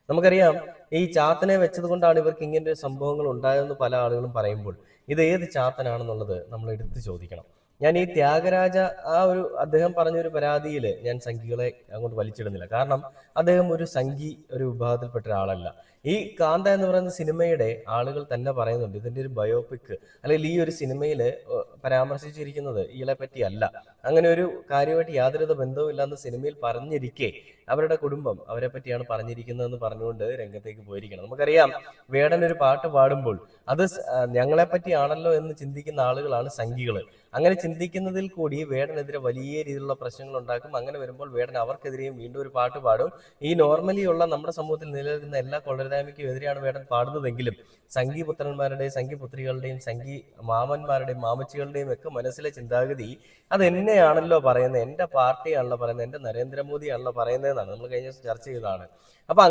നമുക്കറിയാം ഈ ചാത്തനെ വെച്ചത് കൊണ്ടാണ് ഇവർക്ക് ഇങ്ങനെ സംഭവങ്ങൾ ഉണ്ടായതെന്ന് പല ആളുകളും പറയുമ്പോൾ ഇത് ഏത് ചാത്തനാണെന്നുള്ളത് നമ്മൾ എടുത്തു ചോദിക്കണം. ഞാൻ ഈ ത്യാഗരാജ അദ്ദേഹം പറഞ്ഞൊരു പരാതിയിൽ ഞാൻ സംഘികളെ അങ്ങോട്ട് വലിച്ചിടുന്നില്ല. കാരണം അദ്ദേഹം ഒരു സംഘി ഒരു വിഭാഗത്തിൽപ്പെട്ട ഒരാളല്ല. ഈ കാന്ത എന്ന് പറയുന്ന സിനിമയുടെ ആളുകൾ തന്നെ പറയുന്നുണ്ട് ഇതിന്റെ ഒരു ബയോപിക് അല്ലെങ്കിൽ ഈ ഒരു സിനിമയിൽ പരാമർശിച്ചിരിക്കുന്നത് ഇയാളെ പറ്റി അല്ല, അങ്ങനെ ഒരു കാര്യമായിട്ട് യാതൊരു ബന്ധവും ഇല്ലാന്ന് സിനിമയിൽ പറഞ്ഞിരിക്കെ അവരുടെ കുടുംബം അവരെ പറ്റിയാണ് പറഞ്ഞിരിക്കുന്നതെന്ന് പറഞ്ഞുകൊണ്ട് രംഗത്തേക്ക് പോയിരിക്കണം. നമുക്കറിയാം വേടൻ ഒരു പാട്ട് പാടുമ്പോൾ അത് ഞങ്ങളെ പറ്റിയാണല്ലോ എന്ന് ചിന്തിക്കുന്ന ആളുകളാണ് സംഘികള്. അങ്ങനെ ചിന്തിക്കുന്നതിൽ കൂടി വേടനെതിരെ വലിയ രീതിയിലുള്ള പ്രശ്നങ്ങൾ ഉണ്ടാക്കും. അങ്ങനെ വരുമ്പോൾ വേടൻ അവർക്കെതിരെയും വീണ്ടും ഒരു പാട്ട് പാടും. ഈ നോർമലി ഉള്ള നമ്മുടെ സമൂഹത്തിൽ നിലനിൽക്കുന്ന എല്ലാ കൊള്ളരുതായ്മയ്ക്കും എതിരെയാണ് വേടൻ പാടുന്നതെങ്കിലും സംഘി പുത്രന്മാരുടെയും സംഘി പുത്രികളുടെയും സംഘി മാമന്മാരുടെയും മാമച്ചികളുടെയും ഒക്കെ മനസ്സിലെ ചിന്താഗതി അത് എന്നെയാണല്ലോ പറയുന്നത്, എന്റെ പാർട്ടിയാണല്ലോ പറയുന്നത്, എന്റെ നരേന്ദ്രമോദിയാണല്ലോ പറയുന്നതെന്നാണ്. നമ്മൾ കഴിഞ്ഞ ദിവസം ചർച്ച ചെയ്തതാണ്. അപ്പൊ